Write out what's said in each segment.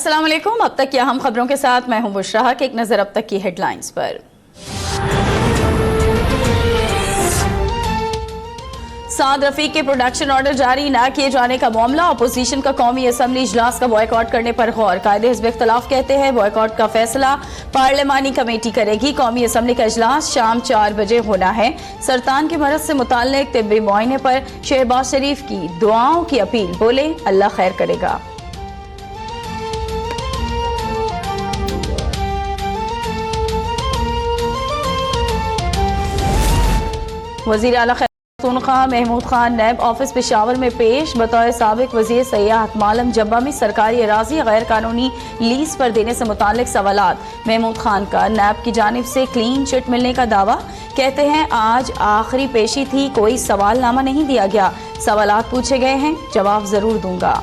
अस्सलाम वालेकुम। अब तक की अहम खबरों के साथ मैं हूं बुशरा कि एक नजर अब तक की हेडलाइंस पर। साद रफीक के प्रोडक्शन ऑर्डर जारी न किए जाने का मामला, अपोजिशन का कौमी असम्बली इजलास का बॉयकॉट करने पर गौर। कायदे हिज़्ब इख्तिलाफ कहते हैं बॉयकॉट का फैसला पार्लिमानी कमेटी करेगी। कौमी असम्बली का इजलास शाम 4 बजे होना है। सरतान के मरज से मुताल्लिक तिब्बी मुआयने पर शहबाज शरीफ की दुआओं की अपील, बोले अल्लाह खैर करेगा। वज़ीर आला खान महमूद खान नैब ऑफिस पेशावर में पेश। बतौर साबिक वज़ीर सयाहत मालम जब्बा में सरकारी अराजी गैर कानूनी लीज पर देने से मुताल्लिक सवालात। महमूद खान का नैब की जानिब से क्लीन चिट मिलने का दावा। कहते हैं आज आखिरी पेशी थी, कोई सवालनामा नहीं दिया गया। सवालात पूछे गए हैं, जवाब जरूर दूंगा।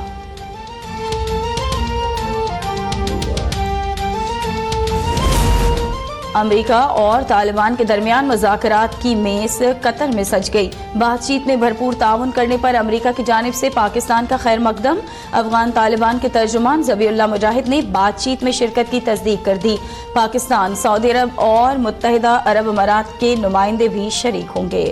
अमेरिका और तालिबान के दरमियान मुज़ाकरात की मेज कतर में सज गई। बातचीत में भरपूर ताउन करने पर अमेरिका की जानिब से पाकिस्तान का खैर मकदम। अफगान तालिबान के तर्जुमान ज़बीउल्लाह मुजाहिद ने बातचीत में शिरकत की तस्दीक कर दी। पाकिस्तान, सऊदी अरब और मुत्तहिदा अरब अमारात के नुमाइंदे भी शरीक होंगे।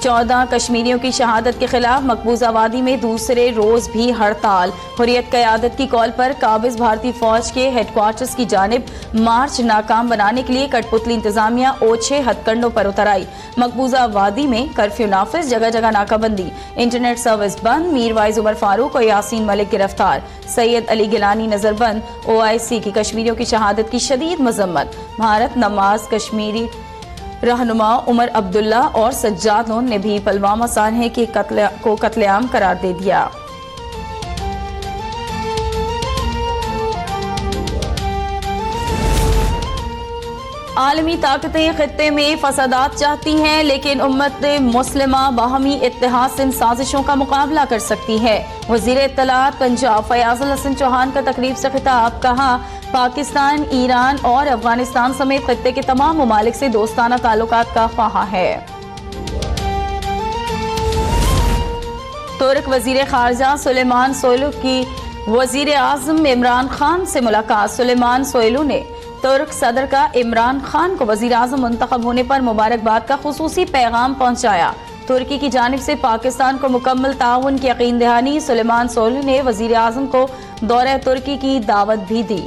14 कश्मीरियों की शहादत के खिलाफ मकबूजा वादी में दूसरे रोज भी हड़ताल। हुर्रियत क़यादत की कॉल पर काबिज भारतीय फौज के हेडक्वार्टर्स की जानिब मार्च नाकाम बनाने के लिए कठपुतली इंतजामिया ओछे हथकंडों पर उतर आई। मकबूजा वादी में कर्फ्यू नाफिज, जगह जगह नाकाबंदी, इंटरनेट सर्विस बंद। मीरवाइज उमर फारूक और यासीन मलिक गिरफ्तार। सैयद अली गिलानी नजरबंद। OIC की कश्मीरियों की शहादत की शदीद मजम्मत। भारत नमाज कश्मीरी रहनुमा उमर अब्दुल्ला और सज्जाद लोन ने भी पुलवामा सानहे के कत्लेआम करार दे दिया। आलमी ताकतें खित्ते में फसादात चाहती हैं, लेकिन उम्मत मुस्लिमा बाहमी इत्तेहाद से इन साजिशों का मुकाबला कर सकती है। वजीर इत्तलात पंजाब फयाजुल हसन चौहान का तकरीब से खिताब। कहा पाकिस्तान, ईरान और अफगानिस्तान समेत खित्ते के तमाम ममालिक से दोस्ताना ताल्लुकात का ख्वाहा है। तुर्क वजीर खारजा सुलेमान सोयलू की वजीर आजम इमरान खान से मुलाकात। सुलेमान सोयलू ने तुर्क सदर का इमरान खान को वजीर आजम मुंतखब होने पर मुबारकबाद का खुसूसी पैगाम पहुंचाया। तुर्की की जानिब से पाकिस्तान को मुकम्मल ताउन की यकीन दहानी। सुलेमान सोयलू ने वजीर आजम को दौरे तुर्की की दावत भी दी।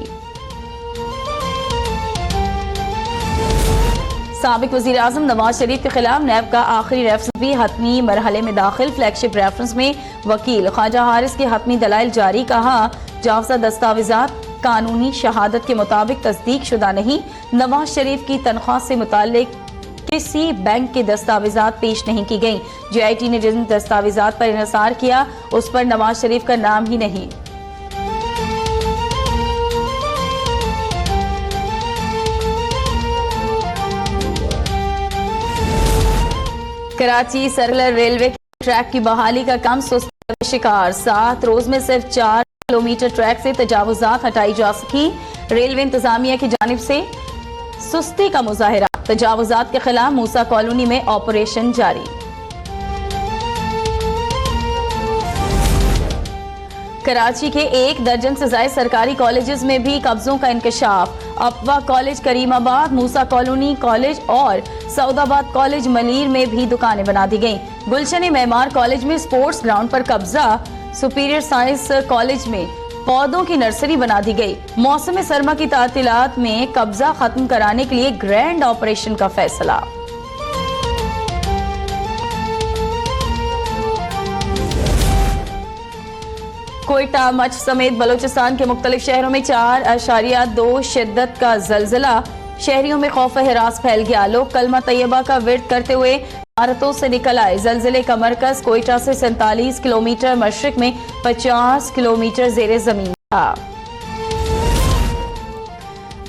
साबिक वजीर आजम नवाज शरीफ के खिलाफ नैब का आखिरी रेफरेंस भी हतमी मरहले में दाखिल। फ्लैगशिप रेफरेंस में वकील ख्वाजा हारिस के हतमी दलाइल जारी। कहा जावजा दस्तावेजात कानूनी शहादत के मुताबिक तस्दीक शुदा नहीं। नवाज शरीफ की तनख्वाह से मुताल्लिक किसी बैंक के दस्तावेजात पेश नहीं की गई। JIT ने जिन दस्तावेजात पर इन्हिसार किया उस पर नवाज शरीफ का नाम ही नहीं। कराची सर्कुलर रेलवे ट्रैक की बहाली का काम सुस्त शिकार। 7 रोज में सिर्फ 4 किलोमीटर ट्रैक से तजावुजात हटाई जा सकी। रेलवे इंतजामिया की जानिब से सुस्ती का मुजाहिरा। तजावुजात के खिलाफ मूसा कॉलोनी में ऑपरेशन जारी। कराची के 1 दर्जन से ज्यादा सरकारी कॉलेजेस में भी कब्जों का इंकशाफ। अफवा कॉलेज करीमाबाद, मूसा कॉलोनी कॉलेज और सऊदाबाद कॉलेज मलीर में भी दुकानें बना दी गईं। गुलशन मेमार कॉलेज में स्पोर्ट्स ग्राउंड पर कब्जा। सुपीरियर साइंस कॉलेज में पौधों की नर्सरी बना दी गई। मौसम सरमा की तातीलात में कब्जा खत्म कराने के लिए ग्रैंड ऑपरेशन का फैसला। कोयटा, मच समेत बलोचिस्तान के मुख्तलिफ शहरों में 4.2 शिद्दत का जलजिला। शहरियों में खौफ हिरास फैल गया। लोग कलमा तैयबा का विर्द करते हुए इमारतों से निकल आए। जलजिले का मरकज कोयटा से 47 किलोमीटर मशरिक में 50 किलोमीटर जेरे जमीन था।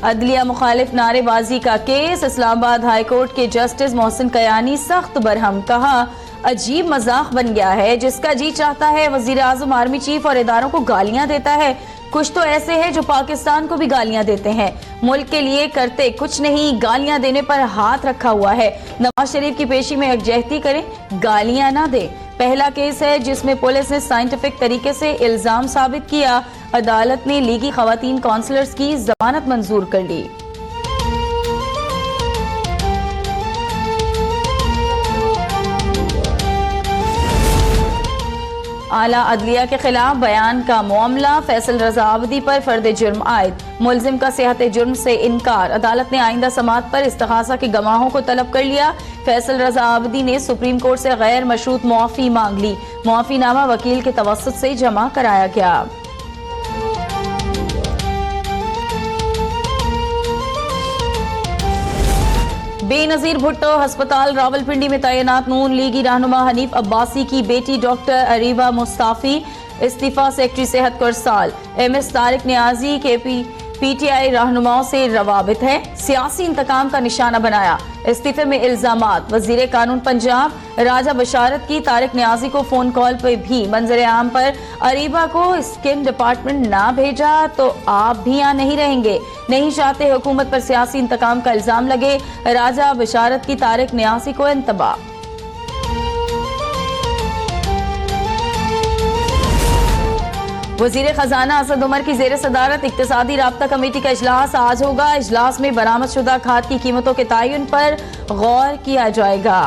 अदलिया मुखालिफ नारेबाजी का केस। इस्लामाबाद हाईकोर्ट के जस्टिस मोहसिन कयानी सख्त बरहम। कहा अजीब मजाक बन गया है, जिसका जी चाहता है वजीर आजम, आर्मी चीफ और इदारों को गालियां देता है। कुछ तो ऐसे हैं जो पाकिस्तान को भी गालियां देते हैं। मुल्क के लिए करते कुछ नहीं, गालियां देने पर हाथ रखा हुआ है। नवाज शरीफ की पेशी में यकजहती करें, गालियां ना दे। पहला केस है जिसमें पुलिस ने साइंटिफिक तरीके से इल्जाम साबित किया। अदालत ने लीगी खवातीन काउंसलर्स की जमानत मंजूर कर ली। आला अदलिया के खिलाफ बयान का मामला, फैसल रजा अब्दी पर फर्द जुर्म आयद, मुलजिम का सेहत जुर्म से इनकार। अदालत ने आइंदा समाअत पर इस्तिगासा के गवाहों को तलब कर लिया। फैसल रजा अब्दी ने सुप्रीम कोर्ट से गैर मशरूत मुआफी मांग ली। मुआफीनामा वकील के तवस्सुत से जमा कराया गया। बेनजीर भुट्टो अस्पताल रावलपिंडी में तैनात नून लीगी रहनुमा हनीफ अब्बासी की बेटी डॉक्टर अरीबा मुस्ताफी इस्तीफा। सेक्रेटरी सेहत कुरसाल MS तारिक नियाजी के PTI रहनुमाओं से रवाबित है, सियासी इंतकाम का निशाना बनाया। इस्तीफे में इल्जामात। वजीर कानून पंजाब राजा बशारत की तारिक नियाजी को फोन कॉल पर भी मंजर आम पर अरीबा को स्किन डिपार्टमेंट ना भेजा तो आप भी यहाँ नहीं रहेंगे, नहीं चाहते हुकूमत पर सियासी इंतकाम का इल्जाम लगे। राजा बशारत की तारिक नियाजी को इंतबा। वजीर खजाना असद उमर की जेर सदारत इक्तिसादी राब्ता कमेटी का इजलास आज होगा। इजलास में बरामद शुदा खाद की कीमतों के तयन पर गौर किया जाएगा।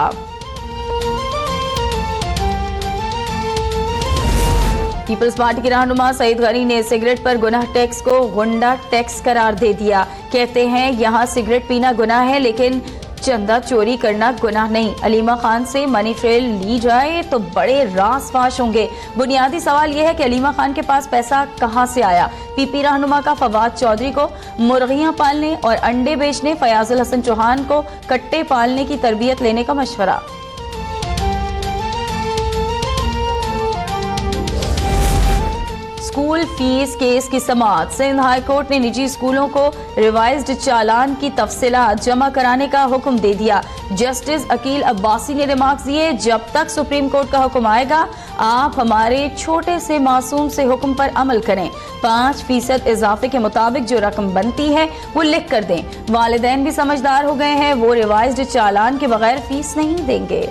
पीपल्स पार्टी के रहनुमा सईद गनी ने सिगरेट पर गुनाह टैक्स को गुंडा टैक्स करार दे दिया। कहते हैं यहाँ सिगरेट पीना गुनाह है लेकिन चंदा चोरी करना गुनाह नहीं। अलीमा खान से मनी ट्रेल ली जाए तो बड़े रास फाश होंगे। बुनियादी सवाल यह है कि अलीमा खान के पास पैसा कहां से आया। PP रहनुमा का फवाद चौधरी को मुर्गियां पालने और अंडे बेचने, फयाजुल हसन चौहान को कट्टे पालने की तरबियत लेने का मशवरा। स्कूल फीस केस की समाअत। सिंध हाई कोर्ट ने निजी स्कूलों को रिवाइज्ड चालान की तफसीलात जमा कराने का हुक्म दे दिया। जस्टिस अकील अब्बासी ने रिमार्क्स दिए, जब तक सुप्रीम कोर्ट का हुक्म आएगा आप हमारे छोटे से मासूम से हुक्म पर अमल करें। 5% इजाफे के मुताबिक जो रकम बनती है वो लिख कर दें। वालिदैन भी समझदार हो गए हैं, वो रिवाइज्ड चालान के बगैर फीस नहीं देंगे।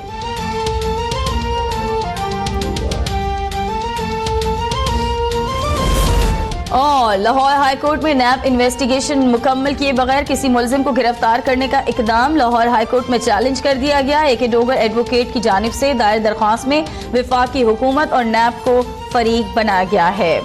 और लाहौर हाई कोर्ट में नैब इन्वेस्टिगेशन मुकम्मल किए बगैर किसी मुलजिम को गिरफ्तार करने का इकदाम लाहौर हाई कोर्ट में चैलेंज कर दिया गया। AK डोगर एडवोकेट की जानिब से दायर दरख्वास्त में वफाकी हुकूमत और नैब को फरीक बनाया गया है।